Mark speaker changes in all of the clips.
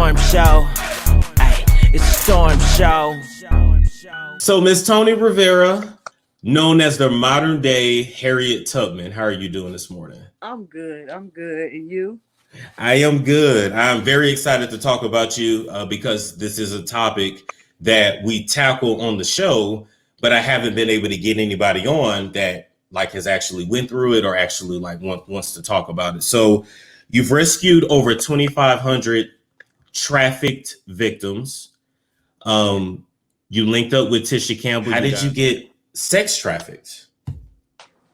Speaker 1: storm show. Ay, it's a storm show.
Speaker 2: So Miss Toni Rivera, known as the modern day Harriet Tubman, how are you doing this morning?
Speaker 3: I'm good. And you?
Speaker 2: I am good. I'm very excited to talk about you because this is a topic that we tackle on the show, but I haven't been able to get anybody on that has actually went through it or actually wants to talk about it. So you've rescued over 2,500 trafficked victims. You linked up with Tisha Campbell. How did you get sex trafficked?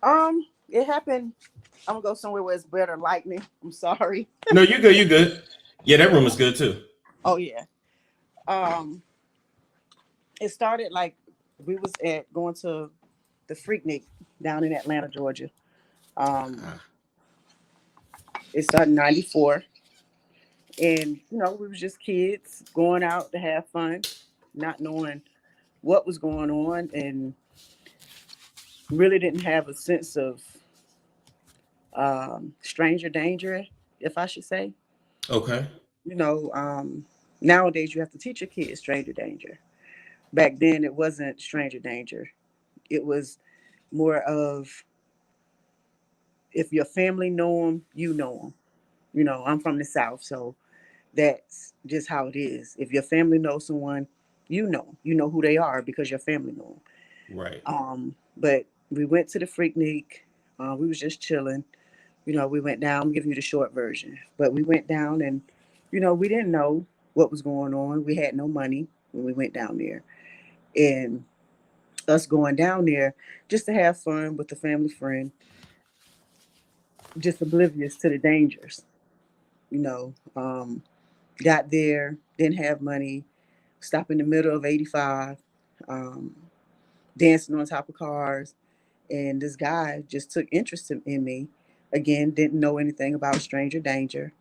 Speaker 3: It happened. I'm gonna go somewhere where it's better lighting. I'm sorry.
Speaker 2: No, you're good. You're good. Yeah, that room is good too.
Speaker 3: Oh yeah. It started like we was going to the Freaknik down in Atlanta, Georgia. It started in '94, and we was just kids going out to have fun, not knowing what was going on, and really didn't have a sense of stranger danger, if I should say.
Speaker 2: Okay.
Speaker 3: Nowadays you have to teach your kids stranger danger. Back then it wasn't stranger danger. It was more of, if your family know them, you know them. I'm from the South, so that's just how it is. If your family knows someone, you know who they are because your family know them.
Speaker 2: Right.
Speaker 3: But we went to the Freaknik. We was just chilling. We went down. I'm giving you the short version. But we went down and, we didn't know what was going on. We had no money when we went down there. And us going down there just to have fun with the family friend, just oblivious to the dangers. Got there, didn't have money, stopped in the middle of 85, dancing on top of cars. And this guy just took interest in me. Again, didn't know anything about stranger danger.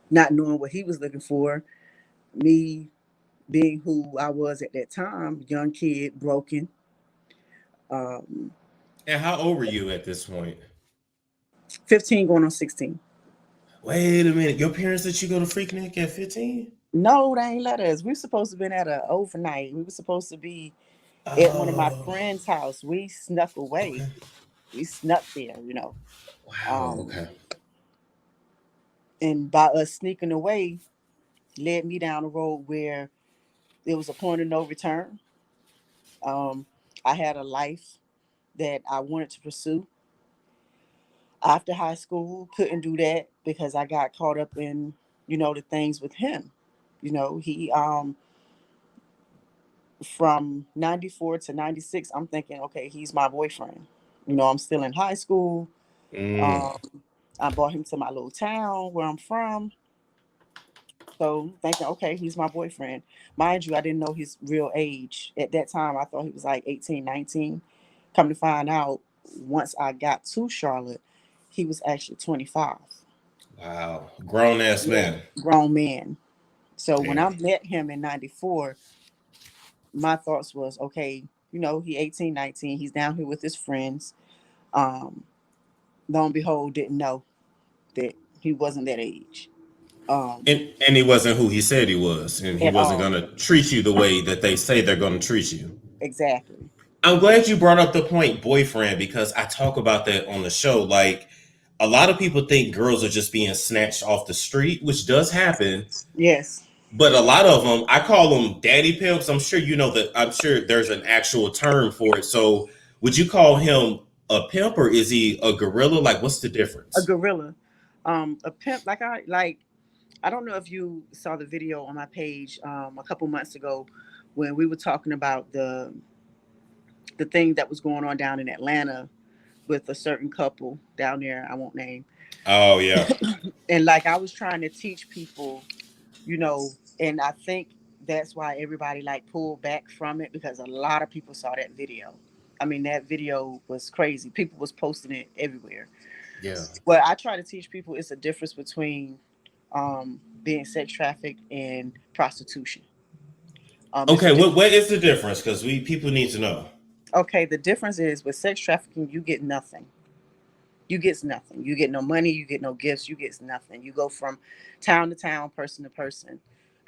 Speaker 3: Not knowing what he was looking for. Me being who I was at that time, young kid, broken.
Speaker 2: And how old were you at this point?
Speaker 3: 15 going on 16.
Speaker 2: Wait a minute. Your parents let you go to Freaknik at 15?
Speaker 3: No, they ain't let us. We were supposed to have been at an overnight. We were supposed to be at one of my friend's house. We snuck away. Okay. We snuck there,
Speaker 2: Wow. Okay.
Speaker 3: And by us sneaking away, led me down a road where there was a point of no return. I had a life that I wanted to pursue. After high school, couldn't do that because I got caught up in, the things with him. He from 94 to 96, I'm thinking, okay, he's my boyfriend. I'm still in high school. I brought him to my little town where I'm from. So thinking, okay, he's my boyfriend. Mind you, I didn't know his real age. At that time, I thought he was like 18, 19. Come to find out, once I got to Charlotte, he was actually 25.
Speaker 2: Wow. Grown-ass man.
Speaker 3: Grown man. So when I met him in 94, my thoughts was, okay, he 18, 19. He's down here with his friends. Lo and behold, didn't know that he wasn't that age.
Speaker 2: And he wasn't who he said he was. And he wasn't going to treat you the way that they say they're going to treat you.
Speaker 3: Exactly.
Speaker 2: I'm glad you brought up the point boyfriend, because I talk about that on the show. Like, a lot of people think girls are just being snatched off the street, which does happen.
Speaker 3: Yes.
Speaker 2: But a lot of them, I call them daddy pimps. I'm sure I'm sure there's an actual term for it. So would you call him a pimp, or is he a gorilla? Like, what's the difference?
Speaker 3: A gorilla. A pimp, I don't know if you saw the video on my page a couple months ago when we were talking about the thing that was going on down in Atlanta with a certain couple down there. I won't name.
Speaker 2: Oh, yeah.
Speaker 3: And I was trying to teach people, and I think that's why everybody pulled back from it, because a lot of people saw that video. I mean, that video was crazy. People was posting it everywhere.
Speaker 2: Yeah.
Speaker 3: Well, I try to teach people it's a difference between being sex trafficked and prostitution.
Speaker 2: Okay, what is the difference? Because people need to know.
Speaker 3: Okay, the difference is with sex trafficking, you get nothing. You get nothing. You get no money. You get no gifts. You get nothing. You go from town to town, person to person,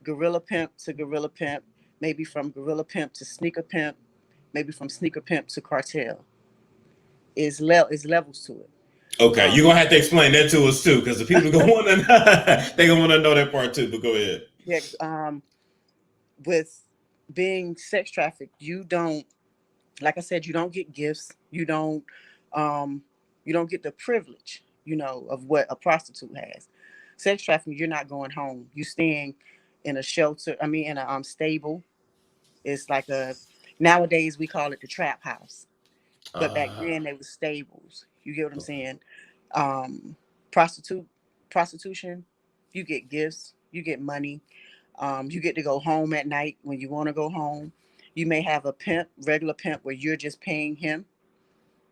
Speaker 3: gorilla pimp to gorilla pimp, maybe from gorilla pimp to sneaker pimp, maybe from sneaker pimp to cartel. Is levels to it.
Speaker 2: Okay, you're
Speaker 3: Um,
Speaker 2: gonna have to explain that to us too, because the people gonna want to they gonna want to know that part too. But go ahead.
Speaker 3: yeah, with being sex trafficked, you don't, like I said, you don't get gifts. Um, you don't get the privilege, of what a prostitute has. Sex trafficking, you're not going home. You staying in a shelter. I mean, in a stable. It's like nowadays we call it the trap house, but back
Speaker 2: Uh,
Speaker 3: then they were stables. You get what I'm saying? Um, prostitute Prostitution, you get gifts, you get money, you get to go home at night when you want to go home. You may have a pimp, regular pimp, where you're just paying him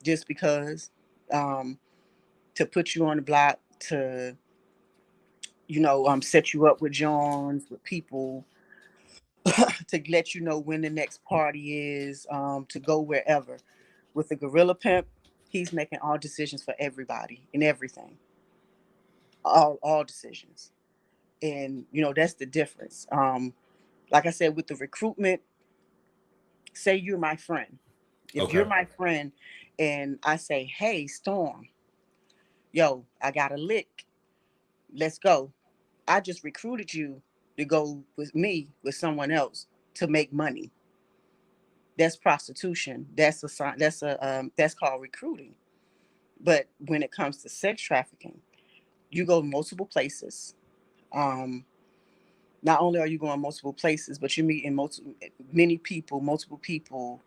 Speaker 3: just because, um, to put you on the block, to set you up with Johns, with people, to let you know when the next party is, to go wherever. With the gorilla pimp, he's making all decisions for everybody and everything, all decisions, and that's the difference. Like I said, with the recruitment, say you're my friend. If you're
Speaker 2: okay.
Speaker 3: my friend, and I say, "Hey, Storm, yo, I got a lick. Let's go." I just recruited you to go with me with someone else to make money. That's prostitution. That's called recruiting. But when it comes to sex trafficking, you go multiple places. Um, Not only are you going multiple places, but you're meeting multiple people.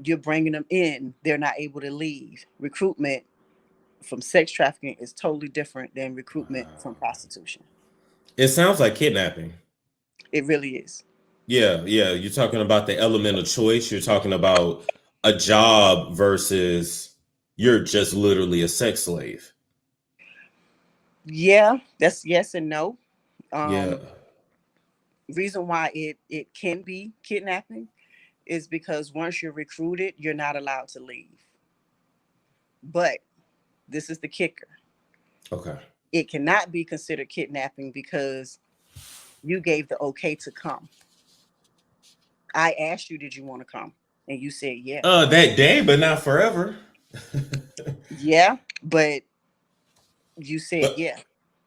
Speaker 3: You're bringing them in. They're not able to leave. Recruitment from sex trafficking is totally different than recruitment from prostitution.
Speaker 2: It sounds like kidnapping.
Speaker 3: It really is.
Speaker 2: Yeah, yeah. You're talking about the element of choice. You're talking about a job versus you're just literally a sex slave.
Speaker 3: Yeah, that's yes and no.
Speaker 2: Yeah.
Speaker 3: Um, Reason why it can be kidnapping is because once you're recruited, you're not allowed to leave. But this is the kicker.
Speaker 2: Okay.
Speaker 3: It cannot be considered kidnapping because you gave the okay to come. I asked you, did you want to come? And you said, yeah.
Speaker 2: That day, but not forever.
Speaker 3: Yeah, but you said,
Speaker 2: but
Speaker 3: yeah.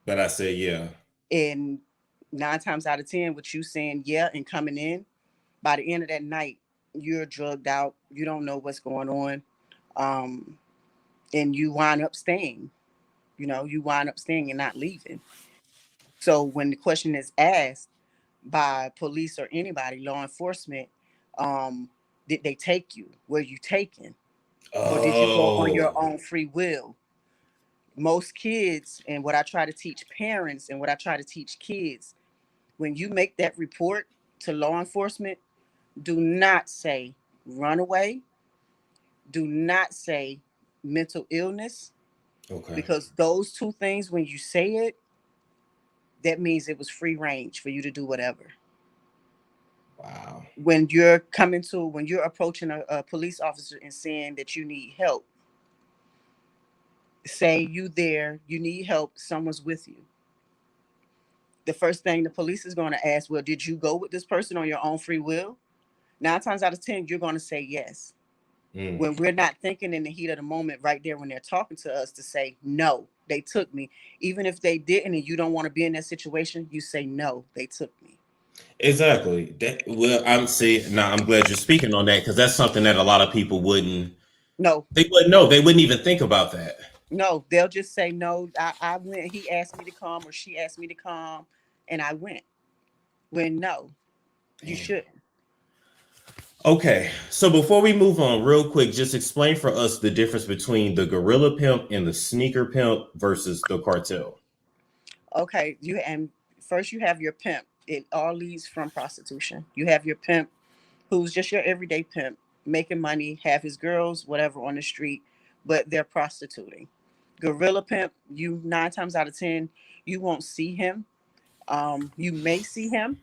Speaker 2: but I said yeah.
Speaker 3: And 9 times out of 10, with you saying, yeah, and coming in, by the end of that night, you're drugged out. You don't know what's going on. Um, and you wind up staying. You wind up staying and not leaving. So when the question is asked by police or anybody, law enforcement, did they take you? Were you taken? Or did you go on your
Speaker 2: Oh.
Speaker 3: own free will? Most kids, and what I try to teach parents and what I try to teach kids, when you make that report to law enforcement, do not say runaway, do not say mental illness,
Speaker 2: Okay.
Speaker 3: because those two things, when you say it, that means it was free range for you to do whatever.
Speaker 2: Wow.
Speaker 3: When you're approaching a police officer and saying that you need help, say you need help, someone's with you. The first thing the police is going to ask, well, did you go with this person on your own free will? 9 times out of 10, you're going to say yes.
Speaker 2: Mm.
Speaker 3: When we're not thinking in the heat of the moment right there when they're talking to us, to say, no, they took me. Even if they didn't and you don't want to be in that situation, you say, no, they took me.
Speaker 2: Exactly. Well, I'm glad you're speaking on that because that's something that a lot of people wouldn't.
Speaker 3: No,
Speaker 2: They wouldn't know. They wouldn't even think about that.
Speaker 3: no, they'll just say, no, I went. He asked me to come or she asked me to come and I went. When no, you
Speaker 2: Damn.
Speaker 3: shouldn't.
Speaker 2: Okay, so before we move on, real quick, just explain for us the difference between the gorilla pimp and the sneaker pimp versus the cartel.
Speaker 3: Okay, first you have your pimp. It all leads from prostitution. You have your pimp, who's just your everyday pimp, making money, have his girls, whatever, on the street, but they're prostituting. Gorilla pimp, you 9 times out of 10, you won't see him. You may see him,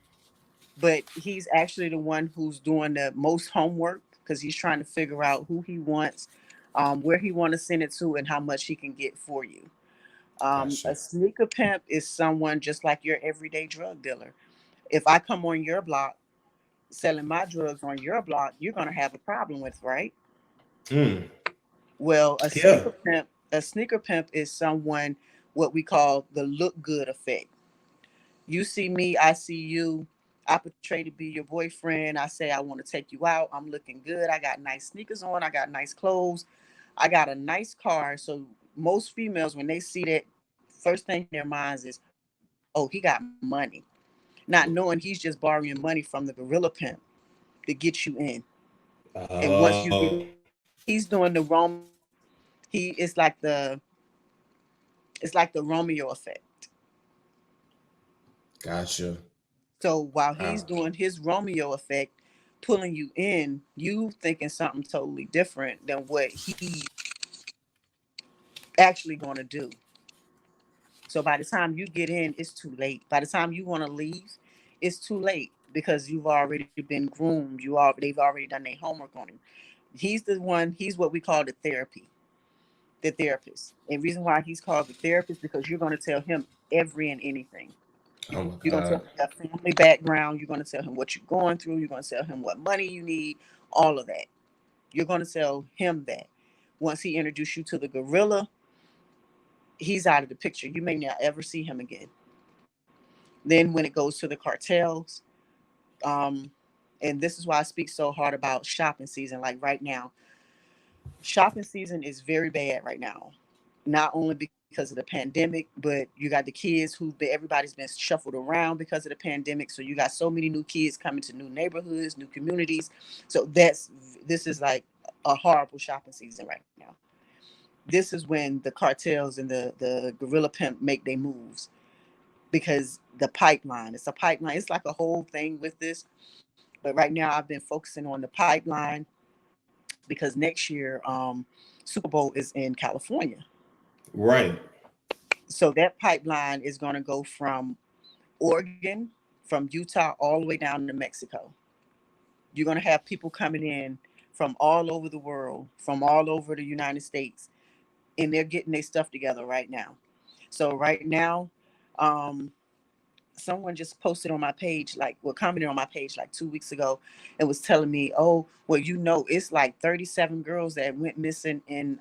Speaker 3: but he's actually the one who's doing the most homework because he's trying to figure out who he wants, where he want to send it to, and how much he can get for you.
Speaker 2: Gotcha.
Speaker 3: A sneaker pimp is someone just like your everyday drug dealer. If I come on your block selling my drugs on your block, you're gonna have a problem with, right?
Speaker 2: Mm.
Speaker 3: Well,
Speaker 2: Yeah.
Speaker 3: a sneaker pimp is someone what we call the look good effect. You see me, I see you. I portray to be your boyfriend. I say I want to take you out. I'm looking good. I got nice sneakers on. I got nice clothes. I got a nice car. So most females, when they see that, first thing in their minds is, oh, he got money. Not knowing he's just borrowing money from the gorilla pimp to get you in. And once you get
Speaker 2: Oh,
Speaker 3: in, he's doing the Romeo. He is like the Romeo effect.
Speaker 2: gotcha.
Speaker 3: So while he's
Speaker 2: Wow.
Speaker 3: doing his Romeo effect, pulling you in, you thinking something totally different than what he's actually going to do. So by the time you get in, it's too late. By the time you want to leave, it's too late because you've already been groomed. They've already done their homework on him. He's the one. He's what we call the therapist. And reason why he's called the therapist because you're going to tell him every and anything.
Speaker 2: Oh my
Speaker 3: You're going to tell
Speaker 2: God.
Speaker 3: him that family background. You're going to tell him what you're going through. You're going to tell him what money you need. All of that. You're going to tell him that. Once he introduces you to the gorilla, he's out of the picture. You may not ever see him again. Then when it goes to the cartels, um, and this is why I speak so hard about shopping season. Like right now, shopping season is very bad right now. Not only because of the pandemic, but you got the kids everybody's been shuffled around because of the pandemic. So you got so many new kids coming to new neighborhoods, new communities. So this is like a horrible shopping season right now. This is when the cartels and the gorilla pimp make their moves because the pipeline. It's a pipeline. It's like a whole thing with this. But right now, I've been focusing on the pipeline because next year, Super Bowl is in California.
Speaker 2: Right.
Speaker 3: So that pipeline is going to go from Oregon, from Utah, all the way down to Mexico. You're going to have people coming in from all over the world, from all over the United States, and they're getting their stuff together right now. So right now, um, someone just posted on my page, commented on my page like 2 weeks ago, and was telling me, oh, well, it's like 37 girls that went missing in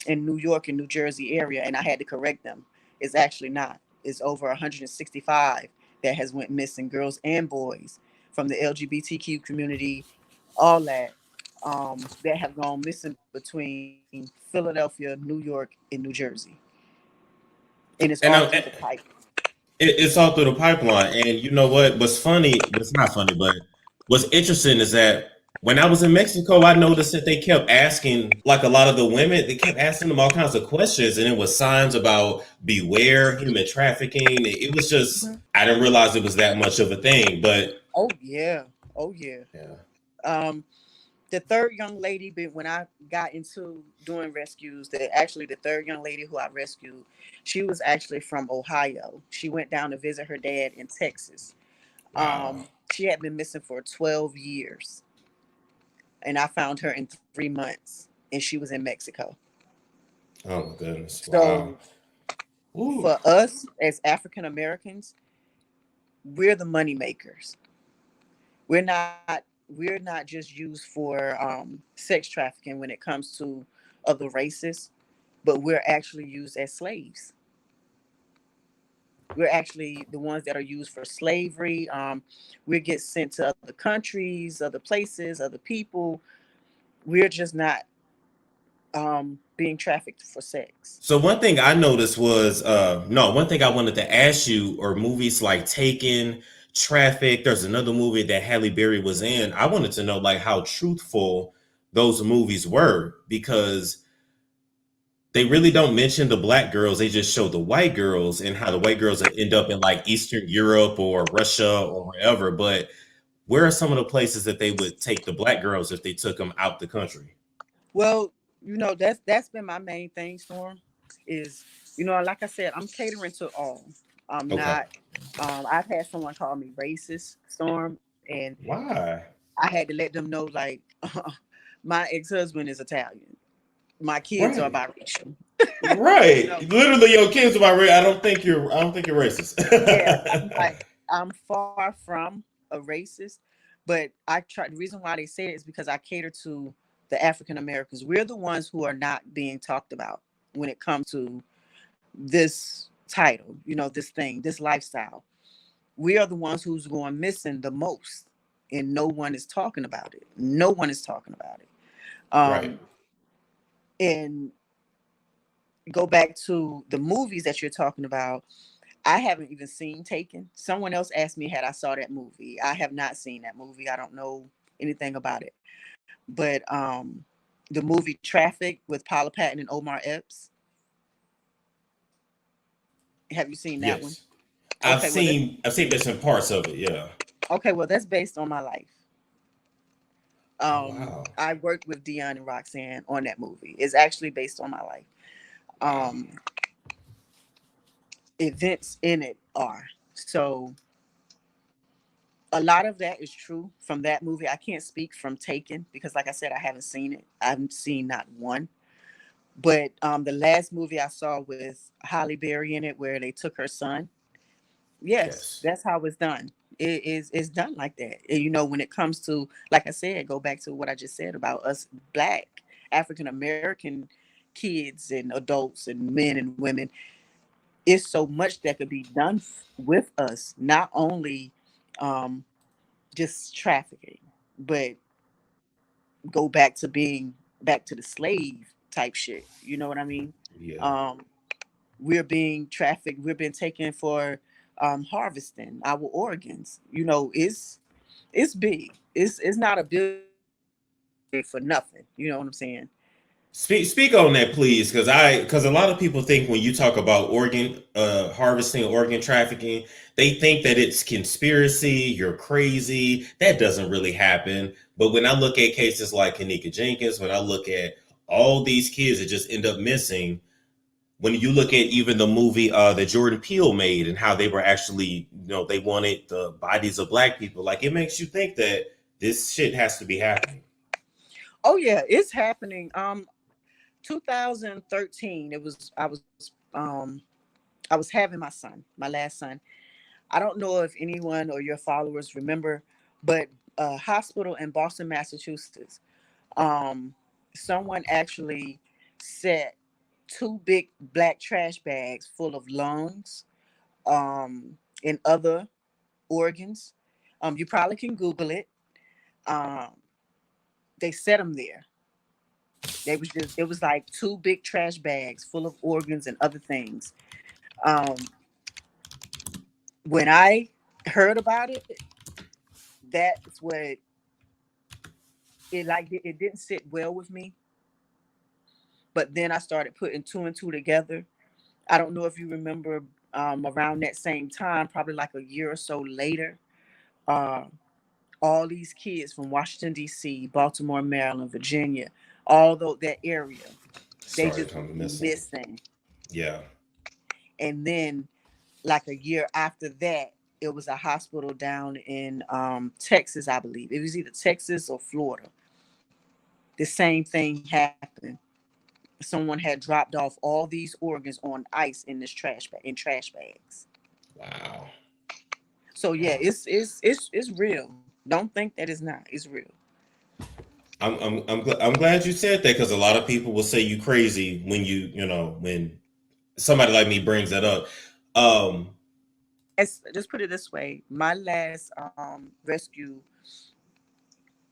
Speaker 3: New York and New Jersey area, and I had to correct them. It's actually not. It's over 165 that has went missing, girls and boys from the LGBTQ community, all that have gone missing between Philadelphia, New York, and New Jersey, and it's
Speaker 2: And
Speaker 3: all through the pipe.
Speaker 2: it's all through the pipeline. And you know what? What's funny, but it's not funny, but what's interesting is that when I was in Mexico, I noticed that they kept asking, like a lot of the women, they kept asking them all kinds of questions. And it was signs about beware human trafficking. It was just, I didn't realize it was that much of a thing. But
Speaker 3: Oh yeah, oh yeah.
Speaker 2: yeah.
Speaker 3: Um, the third young lady, when I got into doing rescues, the third young lady who I rescued, she was actually from Ohio. She went down to visit her dad in Texas.
Speaker 2: Wow.
Speaker 3: She had been missing for 12 years, and I found her in 3 months, and she was in Mexico.
Speaker 2: Oh my goodness. Wow.
Speaker 3: So
Speaker 2: Ooh.
Speaker 3: for us as African Americans, we're the money makers. We're not just used for sex trafficking when it comes to other races, but we're actually used as slaves. We're actually the ones that are used for slavery. We get sent to other countries, other places, other people. We're just not being trafficked for sex.
Speaker 2: So one thing I noticed was no, one thing I wanted to ask you are movies like Taken, Traffic. There's another movie that Halle Berry was in. I wanted to know like how truthful those movies were because they really don't mention the black girls. They just show the white girls and how the white girls end up in like Eastern Europe or Russia or wherever. But where are some of the places that they would take the black girls if they took them out the country?
Speaker 3: Well, that's been my main thing, Storm, is like I said, I'm catering to all. I'm
Speaker 2: Okay.
Speaker 3: not I've had someone call me racist, Storm, and
Speaker 2: Why?
Speaker 3: I had to let them know like my ex-husband is Italian. my kids are biracial.
Speaker 2: Right.
Speaker 3: So,
Speaker 2: Literally, your kids are biracial. I don't think you're racist.
Speaker 3: yeah, I'm far from a racist, but I try. The reason why they say it is because I cater to the African Americans. We're the ones who are not being talked about when it comes to this title, this thing, this lifestyle. We are the ones who's going missing the most, and no one is talking about it. No one is talking about it.
Speaker 2: Right.
Speaker 3: And go back to the movies that you're talking about. I haven't even seen Taken. Someone else asked me had I saw that movie. I have not seen that movie. I don't know anything about it. But the movie Traffic with Paula Patton and Omar Epps. Have you seen that one?
Speaker 2: Yes. I've
Speaker 3: Okay,
Speaker 2: seen bits and parts of it, yeah.
Speaker 3: okay, well that's based on my life.
Speaker 2: Oh, wow.
Speaker 3: I worked with Dion and Roxanne on that movie. It's actually based on my life.
Speaker 2: Wow.
Speaker 3: Events in it are. So a lot of that is true from that movie. I can't speak from Taken because, like I said, I haven't seen it. I haven't seen not one. But the last movie I saw with Halle Berry in it, where they took her son. Yes,
Speaker 2: Yes.
Speaker 3: that's how it's done. It's done like that. And, when it comes to, like I said, go back to what I just said about us Black African American kids and adults and men and women. It's so much that could be done with us, not only just trafficking, but go back to being back to the slave type shit. You know what I mean?
Speaker 2: Yeah.
Speaker 3: Um, we're being trafficked. We're being taken for harvesting our organs. It's big. It's not a big for nothing. You know what I'm saying?
Speaker 2: Speak on that, please, because a lot of people think when you talk about organ harvesting, organ trafficking, they think that it's conspiracy, you're crazy. That doesn't really happen. But when I look at cases like Kanika Jenkins, when I look at all these kids that just end up missing, when you look at even the movie that Jordan Peele made and how they were actually, they wanted the bodies of Black people, like it makes you think that this shit has to be happening.
Speaker 3: Oh yeah, it's happening. 2013. I was having my son, my last son. I don't know if anyone or your followers remember, but a hospital in Boston, Massachusetts, someone actually set two big black trash bags full of lungs, and other organs. You probably can Google it. Um, they set them there. It was like two big trash bags full of organs and other things. Um, when I heard about it, that's what it didn't sit well with me. But then I started putting two and two together. I don't know if you remember, around that same time, probably like a year or so later, uh, all these kids from Washington, D.C., Baltimore, Maryland, Virginia, that area, they
Speaker 2: Started
Speaker 3: just
Speaker 2: coming
Speaker 3: went
Speaker 2: missing.
Speaker 3: missing.
Speaker 2: Yeah.
Speaker 3: And then, like a year after that, it was a hospital down in Texas, I believe. It was either Texas or Florida. The same thing happened. Someone had dropped off all these organs on ice in this trash bags.
Speaker 2: Wow.
Speaker 3: So yeah,
Speaker 2: Wow.
Speaker 3: it's real. Don't think that it's not. It's real.
Speaker 2: I'm glad you said that because a lot of people will say you crazy when when somebody like me brings that up.
Speaker 3: Just put it this way: my last rescue.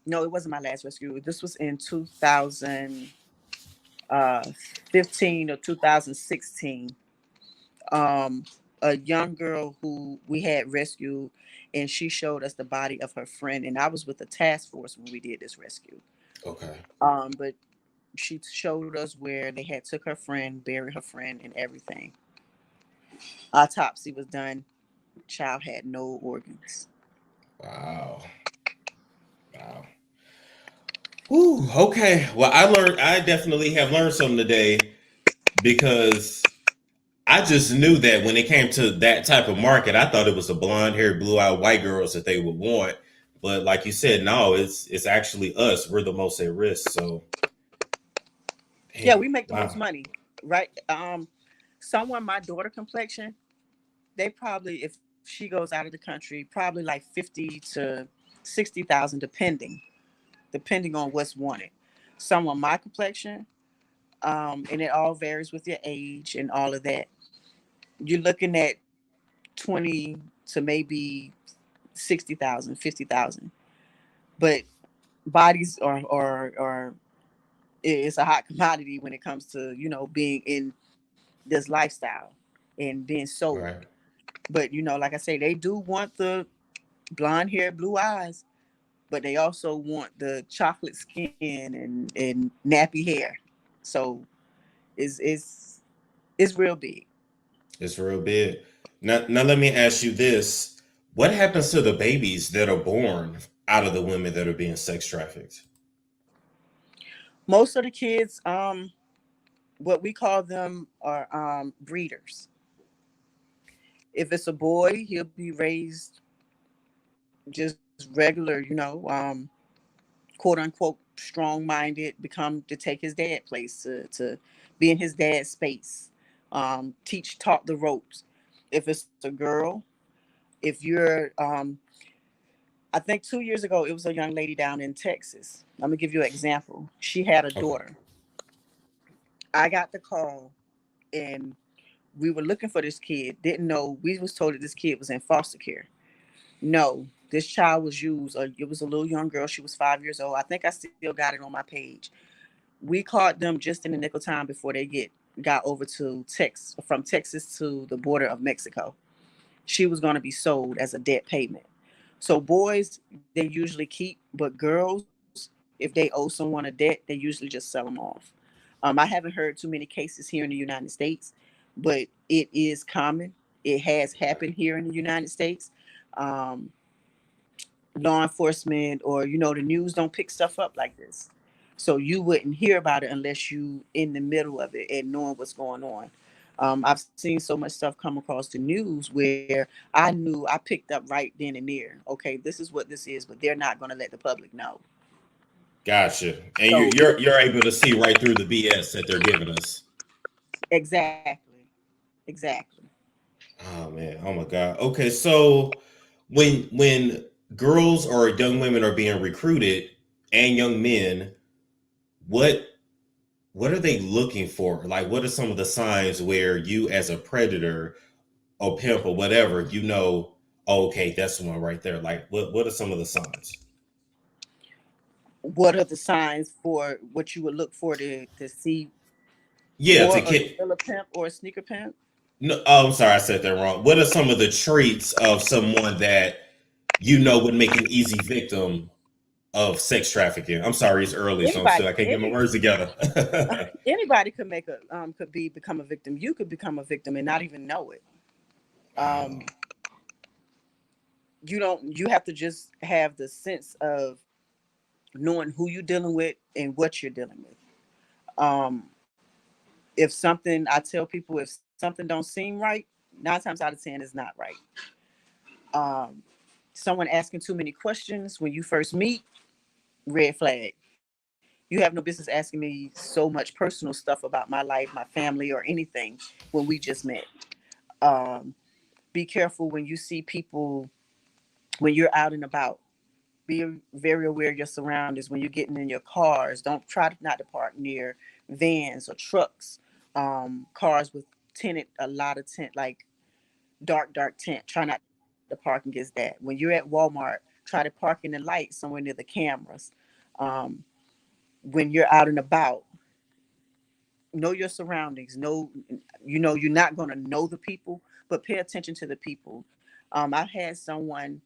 Speaker 3: No, it wasn't my last rescue. This was in 2015 or 2016. Um, a young girl who we had rescued, and she showed us the body of her friend, and I was with the task force when we did this rescue.
Speaker 2: Okay.
Speaker 3: But she showed us where they had took her friend, buried her friend, and everything. Autopsy was done. Child had no organs.
Speaker 2: Wow. Wow. Ooh, okay. Well, I definitely have learned something today because I just knew that when it came to that type of market, I thought it was the blonde haired, blue eyed white girls that they would want. But like you said, no, it's actually us. We're the most at risk. So
Speaker 3: Yeah,
Speaker 2: Damn.
Speaker 3: we make the most
Speaker 2: Wow.
Speaker 3: money, right? Someone my daughter complexion, they probably, if she goes out of the country, probably like 50 to 60,000, depending on what's wanted. Someone my complexion, and it all varies with your age and all of that. You're looking at 20 to maybe 60,000, 50,000. But bodies are it's a hot commodity when it comes to, being in this lifestyle and being sold.
Speaker 2: Right.
Speaker 3: But like I say, they do want the blonde hair, blue eyes, but they also want the chocolate skin and nappy hair. So it's real big.
Speaker 2: It's real big. Now let me ask you this. What happens to the babies that are born out of the women that are being sex trafficked?
Speaker 3: Most of the kids, what we call them are breeders. If it's a boy, he'll be raised just regular, quote unquote strong minded, become to take his dad place, to be in his dad's space, taught the ropes. If it's a girl, if you're I think 2 years ago it was a young lady down in Texas. I'm gonna give you an example. She had a
Speaker 2: Okay.
Speaker 3: daughter. I got the call, and we were looking for this kid. Didn't know, we was told that this kid was in foster care. No, this child was used. It was a little young girl. She was 5 years old. I think I still got it on my page. We caught them just in the nick of time before they got over to from Texas to the border of Mexico. She was going to be sold as a debt payment. So boys, they usually keep, but girls, if they owe someone a debt, they usually just sell them off. I haven't heard too many cases here in the United States, but it is common. It has happened here in the United States. Um, Law enforcement, or the news don't pick stuff up like this, so you wouldn't hear about it unless you in the middle of it and knowing what's going on. I've seen so much stuff come across the news where I picked up right then and there, okay, this is what this is, but they're not going to let the public know.
Speaker 2: Gotcha. And
Speaker 3: So
Speaker 2: you're able to see right through the BS that they're giving us.
Speaker 3: exactly, exactly.
Speaker 2: Oh man. Oh my God. Okay, so when girls or young women are being recruited and young men, what what are they looking for? Like, what are some of the signs where you, as a predator or pimp or whatever, oh, okay, that's the one right there. Like, what are some of the signs?
Speaker 3: What are the signs for what you would look for to see
Speaker 2: Yeah,
Speaker 3: more
Speaker 2: to
Speaker 3: a
Speaker 2: get.
Speaker 3: gorilla pimp or a sneaker pimp?
Speaker 2: No, oh, I'm sorry, I said that wrong. What are some of the traits of someone that would make an easy victim of sex trafficking? I'm sorry, it's early, so I
Speaker 3: Anybody,
Speaker 2: can't get my words together.
Speaker 3: anybody could become a victim. You could become a victim and not even know it.
Speaker 2: Wow.
Speaker 3: um you have to just have the sense of knowing who you're dealing with and what you're dealing with. If something, I tell people, if something don't seem right, 9 times out of 10 is not right. um Someone asking too many questions when you first meet, red flag. You have no business asking me so much personal stuff about my life, my family, or anything when we just met. um be careful when you see people, when you're out and about. Be very aware of your surroundings when you're getting in your cars. Don't try not to park near vans or trucks, cars with tinted, a lot of tint, like dark tint. Try not to park against that. When you're at Walmart, try to park in the light somewhere near the cameras. um, when you're out and about, know your surroundings. Know, you're not going to know the people, but pay attention to the people. I had someone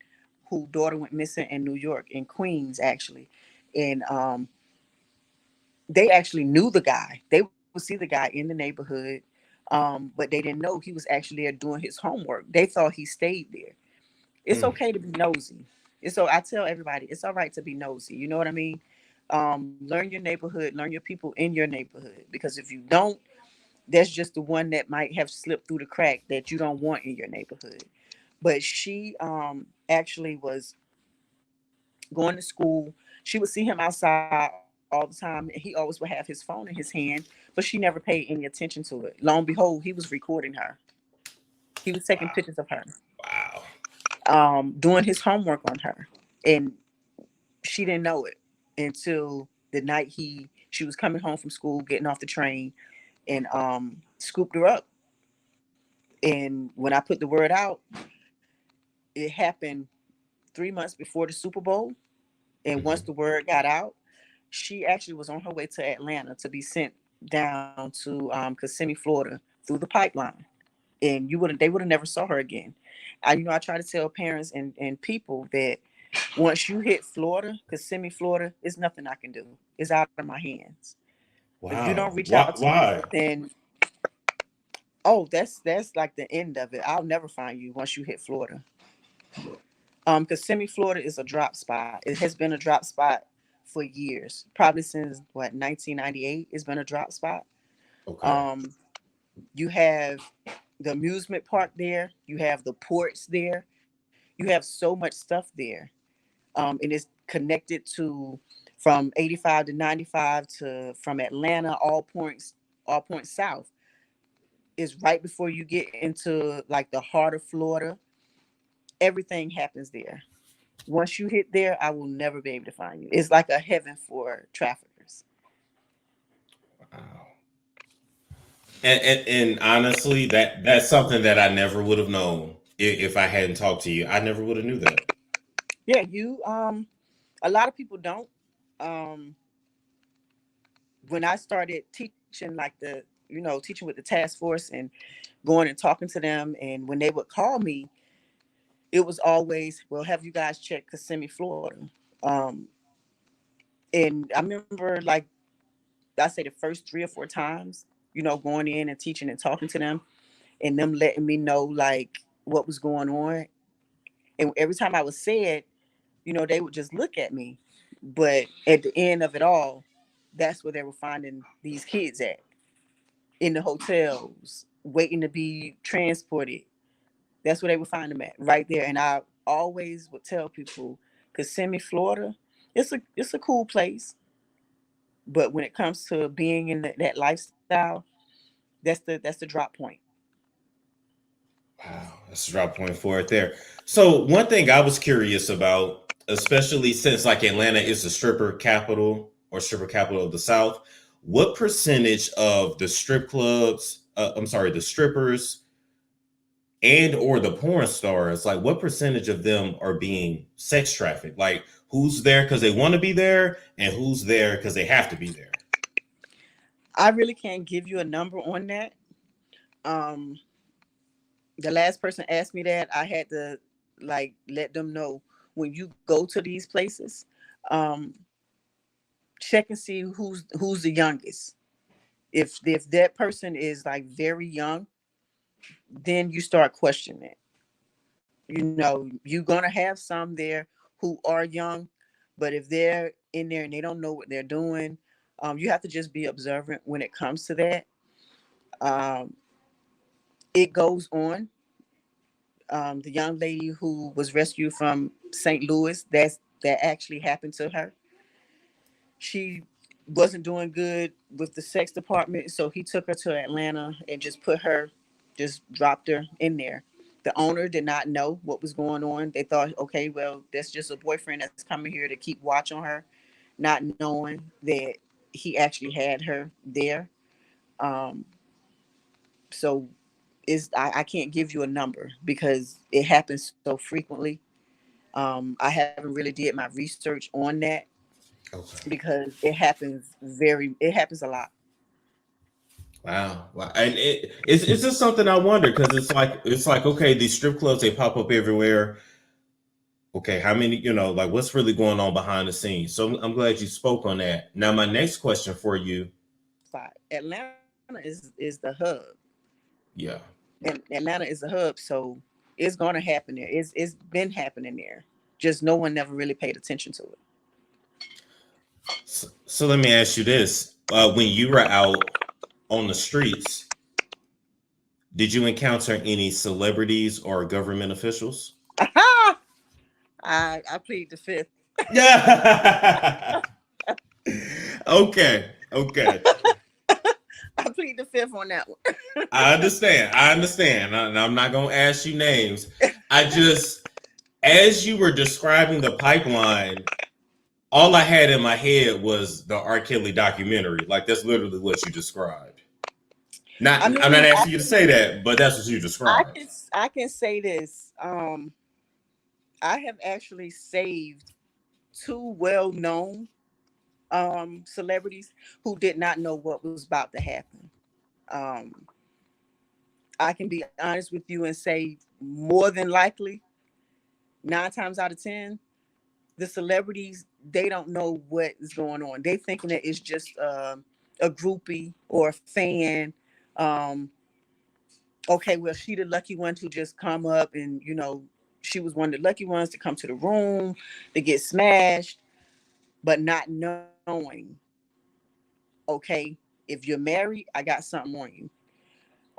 Speaker 3: whose daughter went missing in New York, in Queens actually, and they actually knew the guy. They would see the guy in the neighborhood, but they didn't know he was actually there doing his homework. They thought he stayed there. It's
Speaker 2: Mm,
Speaker 3: okay to be nosy. So I tell everybody, it's all right to be nosy. You know what I mean? Learn your neighborhood, learn your people in your neighborhood, because if you don't, that's just the one that might have slipped through the crack that you don't want in your neighborhood. But she actually was going to school. She would see him outside all the time. all the time. He always would have his phone in his hand, but she never paid any attention to it. Lo and behold, he was recording her. He was taking pictures of her.
Speaker 2: Wow.
Speaker 3: Doing his homework on her. And she didn't know it until the night she was coming home from school, getting off the train, and scooped her up. And when I put the word out, it happened 3 months before the Super Bowl. And once the word got out, she actually was on her way to Atlanta to be sent down to Kissimmee, Florida, through the pipeline. And they would have never saw her again. I try to tell parents and people that once you hit Florida, Kissimmee, Florida, it's nothing I can do. It's out of my hands.
Speaker 2: Wow.
Speaker 3: If you don't reach out to me, then that's like the end of it. I'll never find you once you hit Florida. Kissimmee, Florida is a drop spot. It has been a drop spot for years, probably since 1998. It's been a drop spot.
Speaker 2: Okay.
Speaker 3: You have the amusement park there. You have the ports there. You have so much stuff there. And it's connected to from 85 to 95 to from Atlanta, all points south. Is right before you get into like the heart of Florida. Everything happens there. Once you hit there, I will never be able to find you. It's like a heaven for traffickers.
Speaker 2: Wow. And honestly, that's something that I never would have known if I hadn't talked to you. I never would have knew that.
Speaker 3: Yeah, a lot of people don't. When I started teaching teaching with the task force and going and talking to them, and when they would call me, it was always, well, have you guys checked Kissimmee, Florida? And I remember, like I say, the first 3 or 4 times, going in and teaching and talking to them and them letting me know like what was going on. And every time I would say it, they would just look at me. But at the end of it all, that's where they were finding these kids at, in the hotels, waiting to be transported. That's where they would find them at, right there. And I always would tell people, Kissimmee, Florida, it's a cool place. But when it comes to being in that lifestyle, that's the drop point.
Speaker 2: Wow, that's a drop point for it there. So one thing I was curious about, especially since like Atlanta is the stripper capital of the South, what percentage of the strip clubs, the strippers and or the porn stars, like what percentage of them are being sex trafficked? Like who's there because they want to be there and who's there because they have to be there?
Speaker 3: I really can't give you a number on that. The last person asked me that, I had to like let them know, when you go to these places, check and see who's the youngest. If that person is like very young, then you start questioning it. You're gonna have some there who are young, but if they're in there and they don't know what they're doing, you have to just be observant when it comes to that. It goes on. The young lady who was rescued from St. Louis, that actually happened to her. She wasn't doing good with the sex department, so he took her to Atlanta and just dropped her in there. The owner did not know what was going on. They thought, okay, well, that's just a boyfriend that's coming here to keep watch on her, not knowing that he actually had her there. So I can't give you a number because it happens so frequently. I haven't really did my research on that. Okay. Because it happens a lot.
Speaker 2: Wow. And it's just something I wonder, because it's like, okay, these strip clubs, they pop up everywhere. Okay, how many, like what's really going on behind the scenes? So I'm glad you spoke on that. Now, my next question for you.
Speaker 3: Atlanta is the hub.
Speaker 2: Yeah.
Speaker 3: And Atlanta is the hub, so it's going to happen there. It's been happening there. Just no one never really paid attention to it.
Speaker 2: So let me ask you this. When you were out on the streets, did you encounter any celebrities or government officials?
Speaker 3: I plead the fifth.
Speaker 2: Yeah. Okay.
Speaker 3: I plead the fifth on that one.
Speaker 2: I understand. I'm not gonna ask you names. I just, as you were describing the pipeline, all I had in my head was the R. Kelly documentary. Like, that's literally what you described.
Speaker 3: I
Speaker 2: I'm not
Speaker 3: mean,
Speaker 2: asking you to say that, but that's what you described.
Speaker 3: I can say this. I have actually saved two well-known celebrities who did not know what was about to happen. Um, I can be honest with you and say more than likely, 9 times out of 10, the celebrities, they don't know what is going on. They thinking that it's just a groupie or a fan. Um, okay, well, she the lucky one to just come up and she was one of the lucky ones to come to the room to get smashed, but not knowing, okay, if you're married, I got something on you.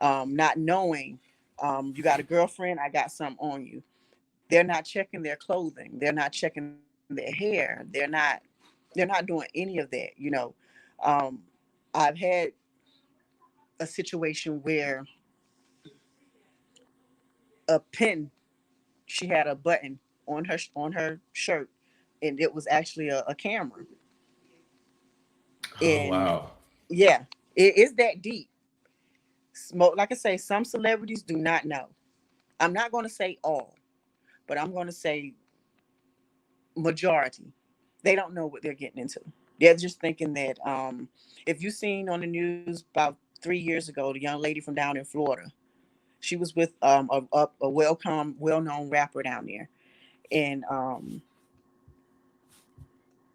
Speaker 3: Not knowing, you got a girlfriend, I got something on you. They're not checking their clothing. They're not checking their hair. They're not doing any of that. Um, I've had a situation where a pin, she had a button on her shirt, and it was actually a camera.
Speaker 2: Oh
Speaker 3: And
Speaker 2: wow.
Speaker 3: yeah, it is that deep. Like I say, some celebrities do not know. I'm not going to say all, but I'm going to say majority. They don't know what they're getting into. They're just thinking that if you seen on the news about 3 years ago, the young lady from down in Florida, she was with a well-known rapper down there, and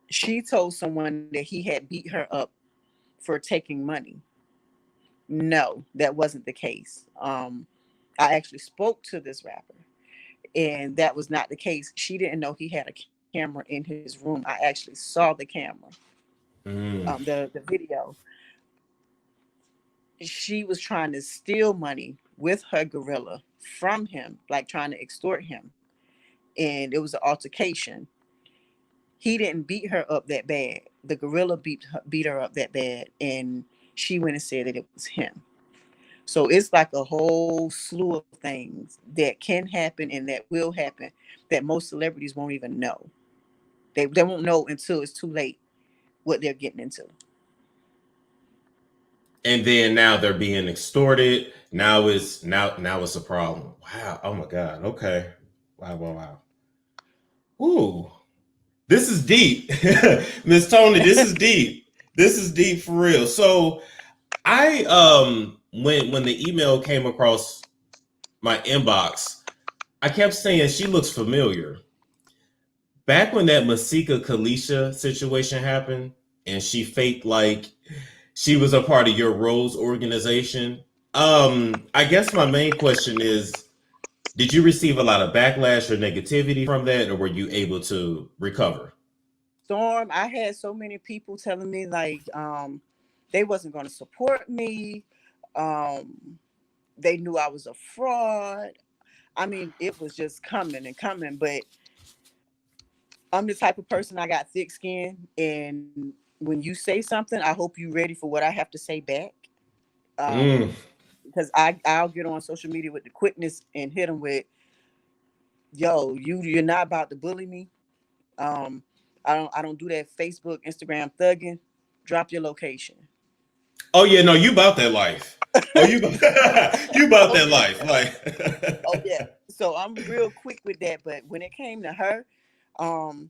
Speaker 3: she told someone that he had beat her up for taking money. No, that wasn't the case. I actually spoke to this rapper, and that was not the case. She didn't know he had a camera in his room. I actually saw the camera,
Speaker 2: Mm.
Speaker 3: the video. She was trying to steal money with her gorilla from him, like trying to extort him, and it was an altercation. He didn't beat her up that bad. The gorilla beat her up that bad, and she went and said that it was him. So it's like a whole slew of things that can happen and that will happen that most celebrities won't even know. They won't know until it's too late what they're getting into.
Speaker 2: And then now they're being extorted. Now it's a problem. Wow. Oh my God. Okay. Wow. Ooh. This is deep. Miss Toni, this is deep. This is deep for real. So I when the email came across my inbox, I kept saying she looks familiar. Back when that Masika Kalysha situation happened and she faked like she was a part of your Rose organization. I guess my main question is, did you receive a lot of backlash or negativity from that, or were you able to recover?
Speaker 3: Storm, I had so many people telling me like they wasn't going to support me. Um, they knew I was a fraud. I mean, it was just coming and coming. But I'm the type of person, I got thick skin, and when you say something, I hope you're ready for what I have to say back. Um,
Speaker 2: Mm.
Speaker 3: because I'll get on social media with the quickness and hit them with, "Yo, you're not about to bully me. Um, I don't do that Facebook, Instagram thugging. Drop your location."
Speaker 2: Oh yeah, no, you about that life. Oh, you you about
Speaker 3: Oh
Speaker 2: that
Speaker 3: yeah,
Speaker 2: life,
Speaker 3: oh yeah.
Speaker 2: like.
Speaker 3: So I'm real quick with that. But when it came to her, um,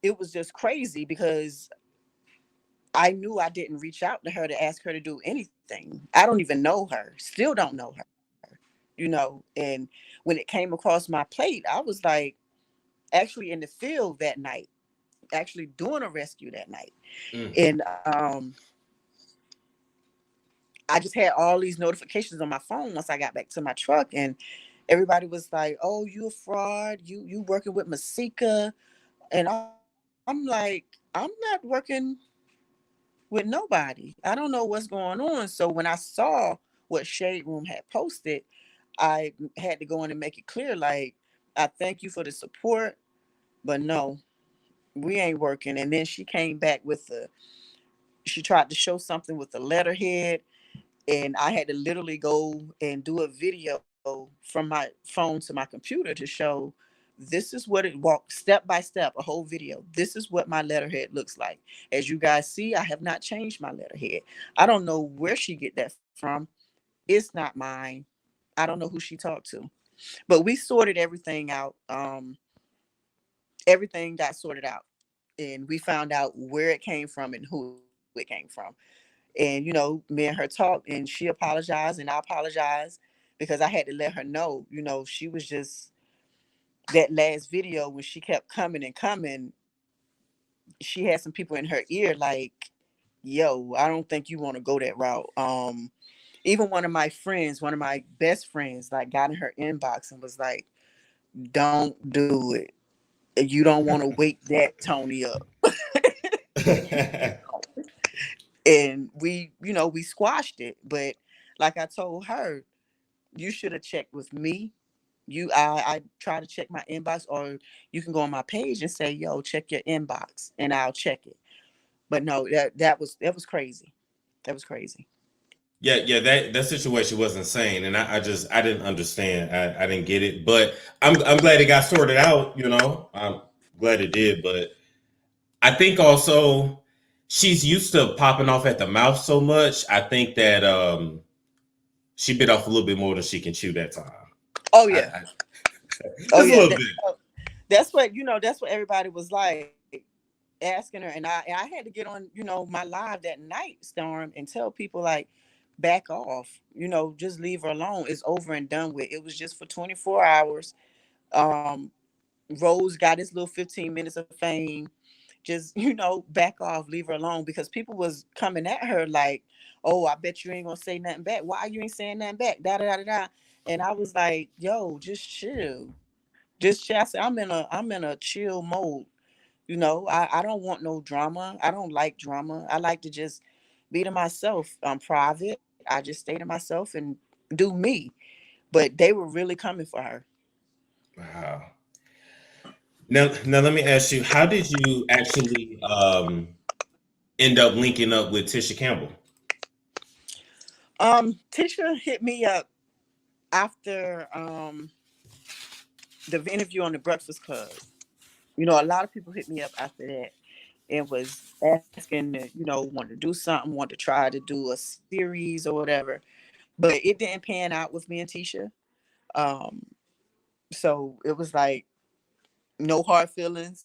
Speaker 3: it was just crazy because I knew I didn't reach out to her to ask her to do anything. I don't even know her. Still don't know her. And when it came across my plate, I was like actually in the field that night, actually doing a rescue that night.
Speaker 2: Mm.
Speaker 3: And I just had all these notifications on my phone once I got back to my truck, and everybody was like, "Oh, you a fraud? You working with Masika?" And I'm like, "I'm not working with nobody. I don't know what's going on." So when I saw what Shade Room had posted, I had to go in and make it clear, like, "I thank you for the support, but no, we ain't working." And then she came back with she tried to show something with the letterhead, and I had to literally go and do a video from my phone to my computer to show this is what it walked step by step, a whole video. This is what my letterhead looks like. As you guys see, I have not changed my letterhead. I don't know where she get that from. It's not mine. I don't know who she talked to. But we sorted everything out. Everything got sorted out. And we found out where it came from and who it came from. And, me and her talked, and she apologized and I apologized because I had to let her know, she was just that last video when she kept coming and coming. She had some people in her ear like, yo, I don't think you want to go that route. Even one of my friends, one of my best friends, like got in her inbox and was like, don't do it. You don't want to wake that Toni up. And we squashed it. But like I told her, you should have checked with me. I try to check my inbox, or you can go on my page and say, yo, check your inbox, and I'll check it. But no, that was crazy. That was crazy.
Speaker 2: Yeah, that situation was insane, and I didn't understand. I didn't get it, but I'm glad it got sorted out. I'm glad it did, but I think also she's used to popping off at the mouth so much. I think that she bit off a little bit more than she can chew that time.
Speaker 3: Oh yeah. Oh
Speaker 2: Just a
Speaker 3: yeah.
Speaker 2: little bit.
Speaker 3: That's what everybody was like asking her, and I had to get on my live that night, Storm, and tell people like, back off, just leave her alone. It's over and done with. It was just for 24 hours. um Rose got his little 15 minutes of fame. Just back off, leave her alone, because people was coming at her like, oh, I bet you ain't gonna say nothing back. Why you ain't saying nothing back? Da da da da. And I was like, yo, just chill. Just chill. I said, I'm in a chill mode. I don't want no drama. I don't like drama. I like to just be to myself. I'm private. I just stay to myself and do me. But they were really coming for her.
Speaker 2: Wow. Now let me ask you, how did you actually end up linking up with Tisha Campbell?
Speaker 3: Tisha hit me up after the interview on the Breakfast Club. A lot of people hit me up after that and was asking to, want to do something, want to try to do a series or whatever. But it didn't pan out with me and Tisha. Um, so it was like no hard feelings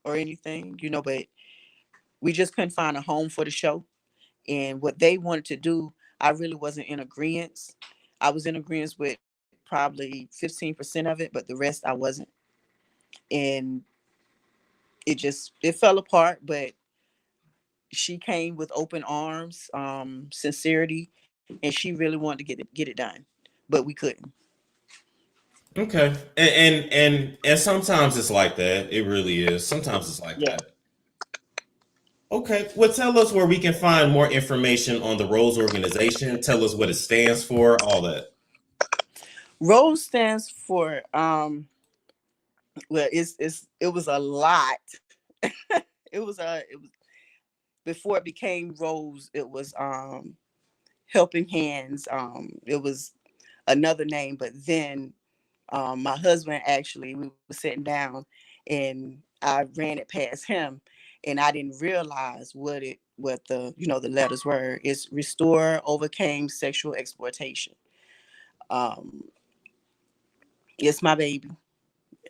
Speaker 3: or anything, but we just couldn't find a home for the show. And what they wanted to do, I really wasn't in agreement. I was in agreement with probably 15% of it, but the rest I wasn't. And it fell apart, but she came with open arms, sincerity, and she really wanted to get it done, but we couldn't.
Speaker 2: Okay, and sometimes it's like that. It really is. Sometimes it's like
Speaker 3: Yeah.
Speaker 2: that. Okay, well, tell us where we can find more information on the Rose organization. Tell us what it stands for. All that.
Speaker 3: Rose stands for well, it was a lot. It was before it became Rose. It was Helping Hands. It was another name, but then my husband, actually, we were sitting down and I ran it past him, and I didn't realize what the letters were. It's Restore Overcame Sexual Exploitation. Um, it's my baby.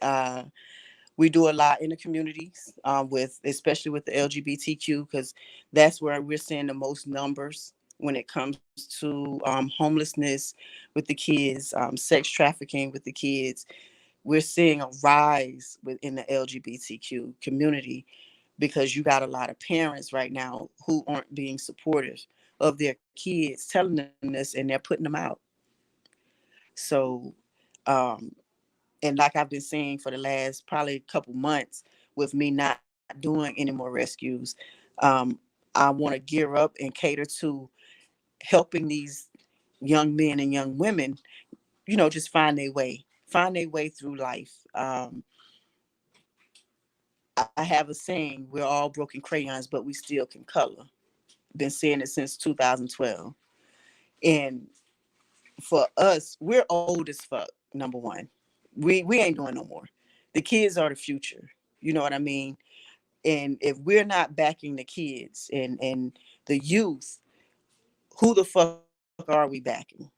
Speaker 3: Uh, we do a lot in the communities, with especially with the LGBTQ, because that's where we're seeing the most numbers when it comes to homelessness with the kids, sex trafficking with the kids. We're seeing a rise within the LGBTQ community, because you got a lot of parents right now who aren't being supportive of their kids, telling them this, and they're putting them out. So, um, and like I've been saying for the last probably couple months, with me not doing any more rescues, um, I want to gear up and cater to helping these young men and young women, just find their way through life. I have a saying: we're all broken crayons, but we still can color. Been saying it since 2012. And for us, we're old as fuck. Number one, we ain't doing no more. The kids are the future. You know what I mean? And if we're not backing the kids and the youth, who the fuck are we backing?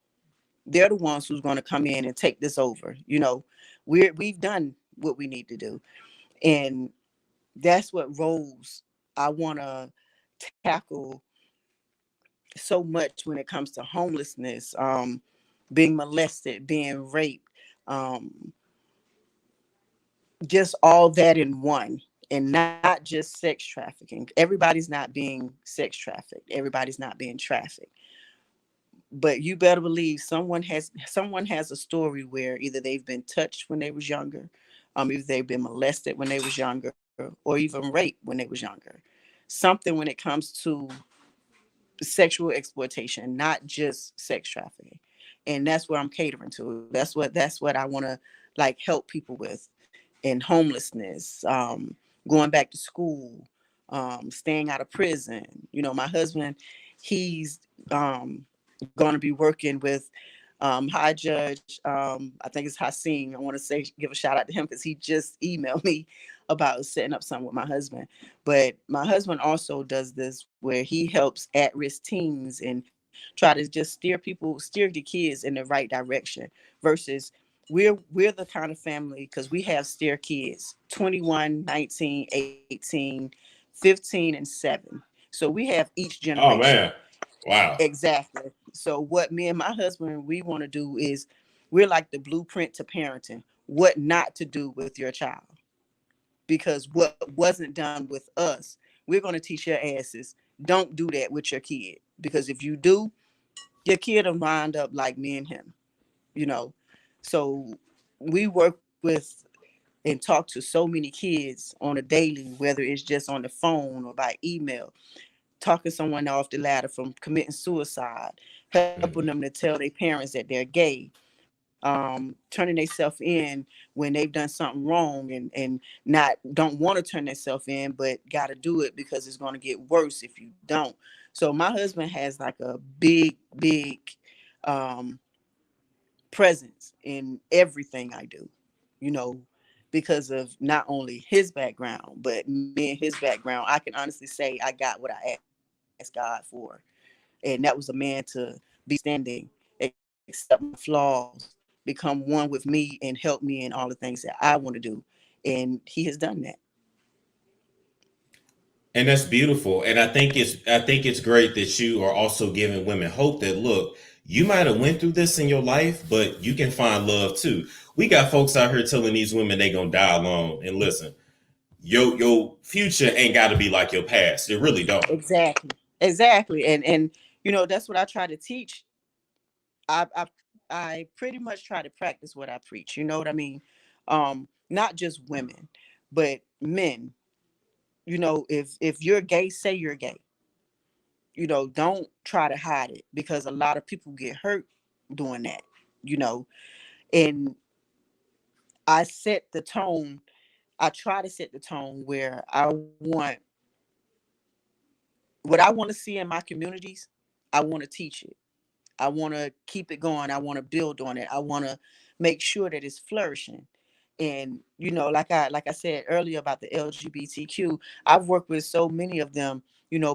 Speaker 3: They're the ones who's going to come in and take this over. You know, we've done what we need to do, and that's what roles I want to tackle so much when it comes to homelessness, being molested, being raped, um, just all that in one. And not just sex trafficking. Everybody's not being sex trafficked. Everybody's not being trafficked. But you better believe someone has a story where either they've been touched when they was younger, either they've been molested when they was younger, or even raped when they was younger. Something when it comes to sexual exploitation, not just sex trafficking. And that's what I'm catering to. That's what I want to like help people with. And homelessness, going back to school, staying out of prison. You know, my husband, he's going to be working with High Judge. I think it's Haseen. I want to say give a shout out to him because he just emailed me about setting up something with my husband. But my husband also does this where he helps at-risk teens and try to just steer the kids in the right direction. Versus we're the kind of family because we have steer kids 21, 19, 18, 15, and 7. So we have each
Speaker 2: Oh
Speaker 3: generation.
Speaker 2: man. Wow.
Speaker 3: Exactly. So what me and my husband we want to do is we're like the blueprint to parenting. What not to do with your child. Because what wasn't done with us, we're going to teach your asses don't do that with your kid. Because if you do, your kid will wind up like me and him, you know. So we work with and talk to so many kids on a daily, whether it's just on the phone or by email, talking someone off the ladder from committing suicide, helping them to tell their parents that they're gay, turning themselves in when they've done something wrong and not don't want to turn themselves in, but got to do it because it's going to get worse if you don't. So my husband has like a big um, presence in everything I do, you know, because of not only his background, but me and his background. I can honestly say I got what I asked God for. And that was a man to be standing, accept my flaws, become one with me, and help me in all the things that I want to do. And he has done that.
Speaker 2: And that's beautiful. And I think it's great that you are also giving women hope that look, you might have went through this in your life, but you can find love too. We got folks out here telling these women they gonna die alone. And listen, your future ain't gotta be like your past. It really don't.
Speaker 3: Exactly. And that's what I try to teach. I pretty much try to practice what I preach. You know what I mean? Not just women, but men. If you're gay, say you're gay. Don't try to hide it because a lot of people get hurt doing that. You know, and I set the tone. I try to set the tone where I want what I want to see in my communities. I want to teach it. I want to keep it going. I want to build on it. I want to make sure that it's flourishing. And like I said earlier about the LGBTQ, I've worked with so many of them,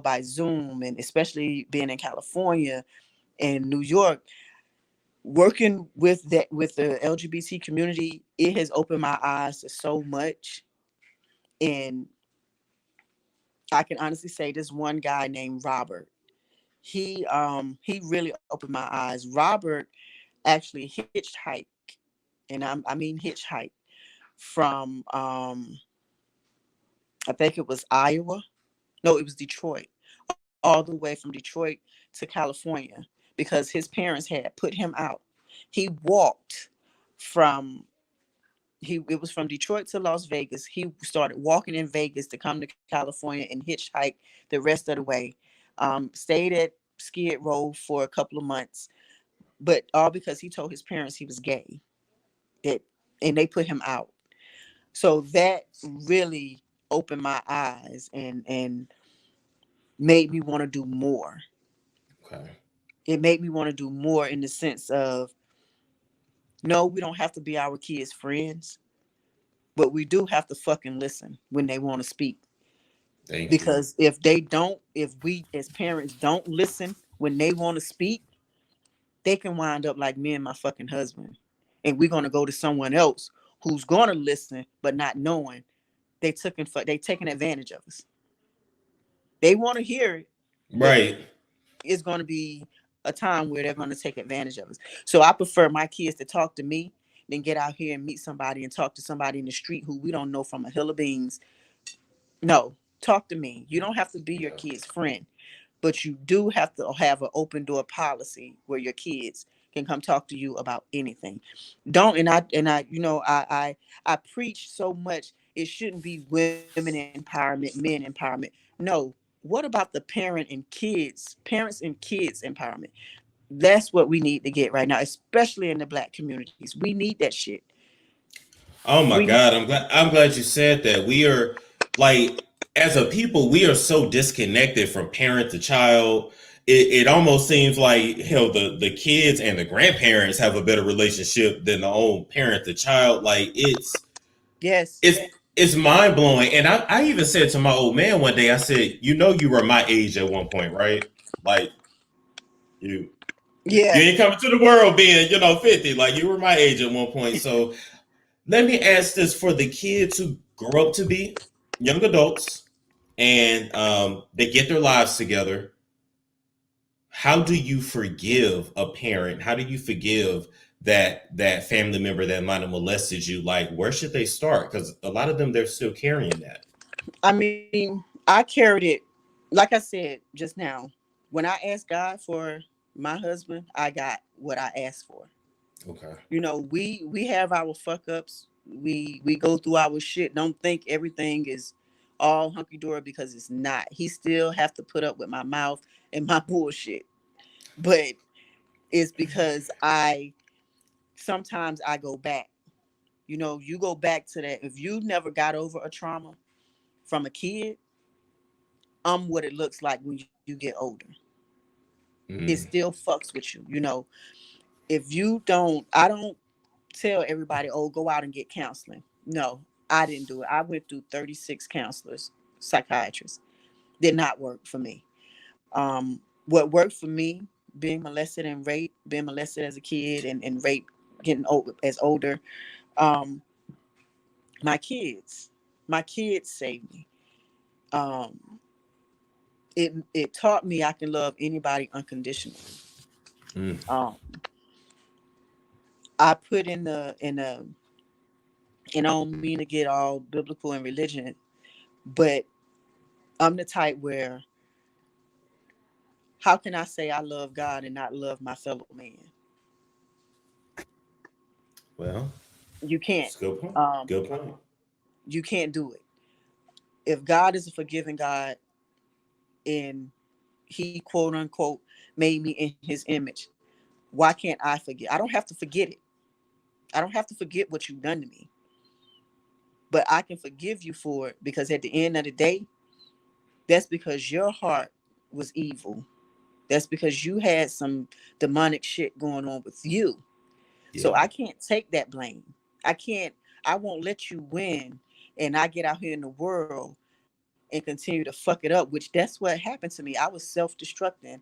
Speaker 3: by Zoom, and especially being in California and New York, working with the LGBT community, it has opened my eyes to so much. And I can honestly say this one guy named Robert. He really opened my eyes. Robert actually hitchhiked, and I mean hitchhike from I think it was Iowa. No, it was Detroit. All the way from Detroit to California because his parents had put him out. He walked from he it was from Detroit to Las Vegas. He started walking in Vegas to come to California and hitchhike the rest of the way. Stayed at Skid Row for a couple of months, but all because he told his parents he was gay. It and they put him out. So that really opened my eyes, and made me want to do more.
Speaker 2: Okay.
Speaker 3: It made me want to do more in the sense of, no, we don't have to be our kids' friends, but we do have to fucking listen when they want to speak.
Speaker 2: Thank you.
Speaker 3: Because if they don't, if we as parents don't listen when they want to speak, they can wind up like me and my fucking husband. And we're gonna go to someone else who's gonna listen, but not knowing they taking advantage of us. They want to hear it, but
Speaker 2: Right.
Speaker 3: it's gonna be a time where they're gonna take advantage of us. So I prefer my kids to talk to me than get out here and meet somebody and talk to somebody in the street who we don't know from a hill of beans. No, talk to me. You don't have to be your
Speaker 2: Yeah.
Speaker 3: kid's friend, but you do have to have an open door policy where your kids can come talk to you about anything. Don't and I I preach so much it shouldn't be women empowerment, men empowerment. No, what about the parents and kids empowerment? That's what we need to get right now, especially in the black communities. We need that shit.
Speaker 2: Oh my
Speaker 3: We
Speaker 2: God, I'm glad you said that. We are like, as a people, we are so disconnected from parent to child. It almost seems like hell the kids and the grandparents have a better relationship than the own parent to child. Like
Speaker 3: yes.
Speaker 2: it's it's mind blowing. And I even said to my old man one day, I said, you know, you were my age at one point, right? Like you you
Speaker 3: Yeah.
Speaker 2: ain't coming to the world being, 50. Like you were my age at one point. So let me ask this for the kids who grow up to be young adults and they get their lives together. How do you forgive a parent? How do you forgive that family member that might have molested you? Like, where should they start? Because a lot of them, they're still carrying that.
Speaker 3: I mean, I carried it, like I said just now. When I asked God for my husband, I got what I asked for.
Speaker 2: Okay.
Speaker 3: We have our fuck ups. We go through our shit. Don't think everything is all hunky dory because it's not. He still have to put up with my mouth and my bullshit. But it's because I sometimes I go back. You go back to that. If you never got over a trauma from a kid, what it looks like when you get older. It
Speaker 2: Mm,
Speaker 3: still fucks with you. If you don't, I don't tell everybody, oh, go out and get counseling. No, I didn't do it. I went through 36 counselors, psychiatrists. Did not work for me. What worked for me, being molested and raped, being molested as a kid and raped, getting old as older, um, my kids. My kids saved me. Um, it taught me I can love anybody unconditionally.
Speaker 2: mm.
Speaker 3: Um, I put and I don't mean to get all biblical and religion, but I'm the type where how can I say I love God and not love my fellow man?
Speaker 2: Well,
Speaker 3: You can't.
Speaker 2: it's a good point.
Speaker 3: Um,
Speaker 2: Good point.
Speaker 3: you can't do it. If God is a forgiving God and He quote unquote made me in His image, why can't I forget? I don't have to forget it. I don't have to forget what you've done to me, but I can forgive you for it because at the end of the day, that's because your heart was evil. That's because you had some demonic shit going on with you. So
Speaker 2: Yeah.
Speaker 3: I can't take that blame. I can't, I won't let you win and I get out here in the world and continue to fuck it up, which that's what happened to me. I was self-destructing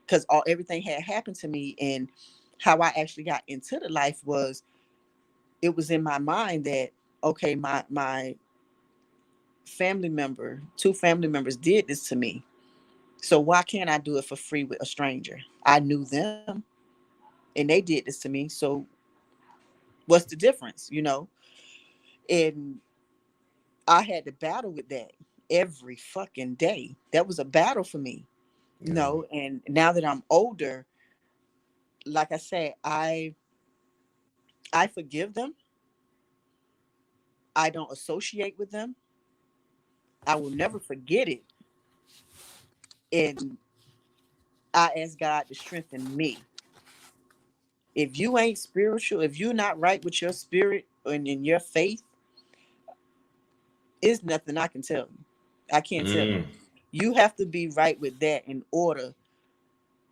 Speaker 3: because everything had happened to me. And how I actually got into the life was it was in my mind that, okay, my two family members did this to me. So why can't I do it for free with a stranger? I knew them and they did this to me. So what's the difference, And I had to battle with that every fucking day. That was a battle for me,
Speaker 2: Yeah.
Speaker 3: And now that I'm older, like I said, I forgive them. I don't associate with them. I will never forget it. And I ask God to strengthen me. If you ain't spiritual, if you're not right with your spirit and in your faith, it's nothing I can tell you. I can't tell you.
Speaker 2: Mm.
Speaker 3: You have to be right with that in order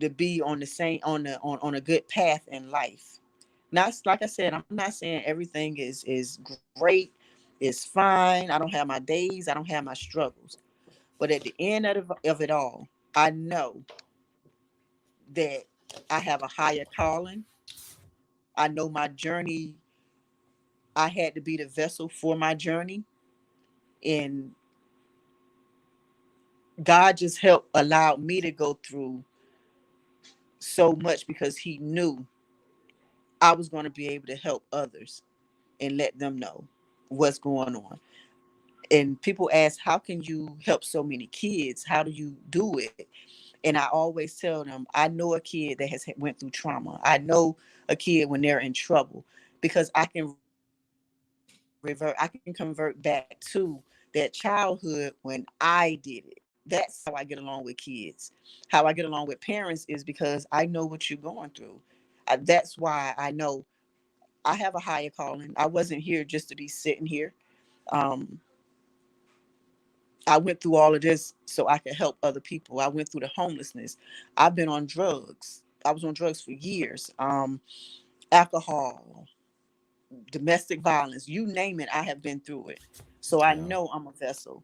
Speaker 3: to be on the same on a good path in life. Not like I said, I'm not saying everything is great, is fine. I don't have my days, I don't have my struggles. But at the end of it all, I know that I have a higher calling. I know my journey, I had to be the vessel for my journey. And God just helped allowed me to go through so much because he knew I was going to be able to help others and let them know what's going on. And people ask, how can you help so many kids? How do you do it? And I always tell them, I know a kid that has went through trauma. I know a kid when they're in trouble, because I can convert back to that childhood when I did it. That's how I get along with kids. How I get along with parents is because I know what you're going through. That's why I know I have a higher calling. I wasn't here just to be sitting here. Um, I went through all of this so I could help other people. I went through the homelessness. I've been on drugs. I was on drugs for years. Alcohol, domestic violence, you name it, I have been through it. So I know I'm a vessel.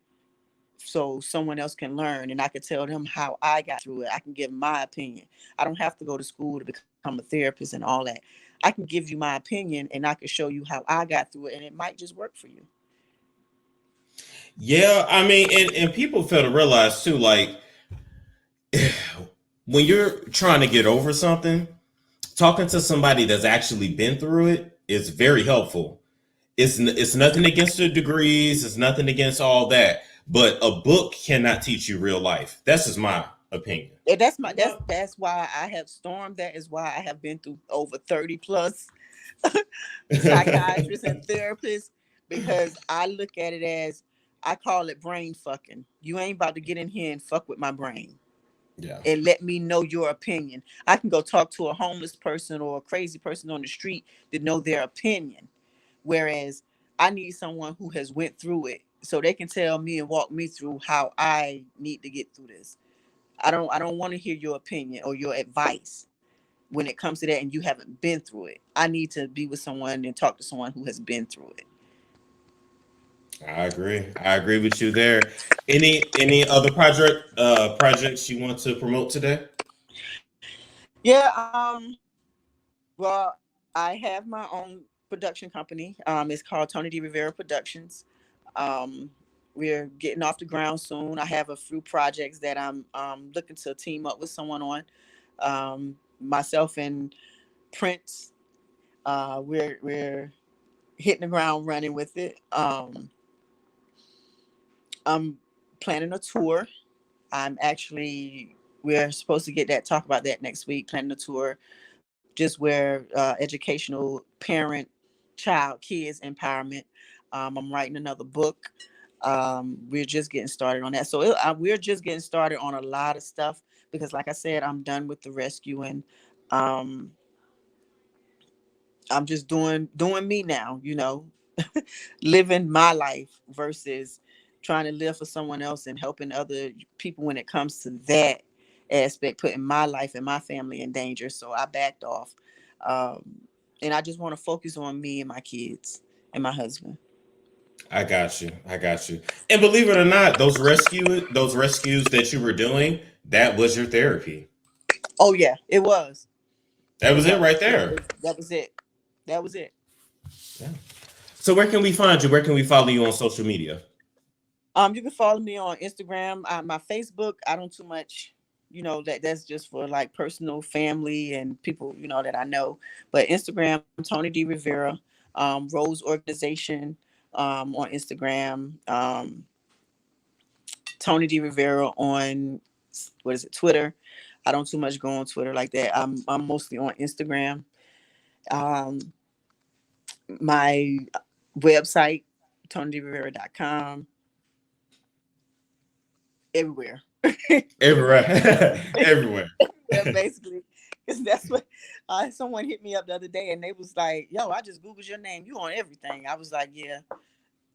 Speaker 3: So someone else can learn and I can tell them how I got through it. I can give my opinion. I don't have to go to school to become a therapist and all that. I can give you my opinion and I can show you how I got through it, and it might just work for you.
Speaker 2: Yeah, I mean, and people fail to realize too, like when you're trying to get over something, talking to somebody that's actually been through it is very helpful. It's nothing against the degrees, it's nothing against all that, but a book cannot teach you real life. That's just my opinion.
Speaker 3: And that's why I have stormed. That is why I have been through over 30 plus psychiatrists and therapists, because I look at it as, I call it brain fucking. You ain't about to get in here and fuck with my brain.
Speaker 2: Yeah.
Speaker 3: And let me know your opinion. I can go talk to a homeless person or a crazy person on the street to know their opinion. Whereas I need someone who has went through it so they can tell me and walk me through how I need to get through this. I don't want to hear your opinion or your advice when it comes to that and you haven't been through it. I need to be with someone and talk to someone who has been through it.
Speaker 2: I agree with you there. Any other projects you want to promote today?
Speaker 3: Yeah, well, I have my own production company. It's called Toni D Rivera Productions. Um, we're getting off the ground soon. I have a few projects that I'm looking to team up with someone on. Myself and Prince, we're hitting the ground running with it. I'm planning a tour. We're supposed to talk about that next week, planning a tour, just where educational parent, child, kids empowerment. I'm writing another book. We're just getting started on that. So we're just getting started on a lot of stuff because, like I said, I'm done with the rescuing. Um, I'm just doing me now, living my life versus trying to live for someone else and helping other people when it comes to that aspect, putting my life and my family in danger. So I backed off. And I just want to focus on me and my kids and my husband.
Speaker 2: I got you. And believe it or not, those rescues that you were doing, that was your therapy.
Speaker 3: Oh yeah, it was.
Speaker 2: That was it right there.
Speaker 3: That was it. That was it.
Speaker 2: Yeah. So where can we find you? Where can we follow you on social media?
Speaker 3: You can follow me on Instagram. My Facebook, I don't too much, that's just for like personal family and people, that I know. But Instagram, Toni D Rivera, Rose Organization, on Instagram, Toni D Rivera on, Twitter. I don't too much go on Twitter like that. I'm mostly on Instagram. Um, my website, ToniDRivera.com. Everywhere.
Speaker 2: Everywhere. Everywhere.
Speaker 3: Yeah, basically. Because that's what someone hit me up the other day and they was like, yo, I just Googled your name. You on everything. I was like, yeah.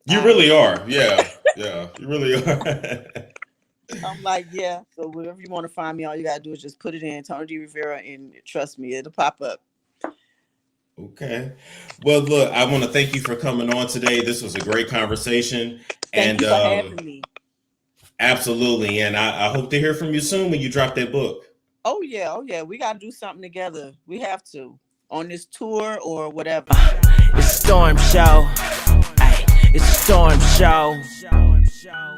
Speaker 2: You really are. Yeah. Yeah. You really are.
Speaker 3: I'm like, yeah. So wherever you want to find me, all you gotta do is just put it in Toni D Rivera, and trust me, it'll pop up.
Speaker 2: Okay. Well, look, I want to thank you for coming on today. This was a great conversation.
Speaker 3: Thank you for having me.
Speaker 2: Absolutely. And I hope to hear from you soon when you drop that book.
Speaker 3: Oh yeah. We gotta do something together. We have to on this tour or whatever.
Speaker 1: It's a storm show. Ay, it's a storm show.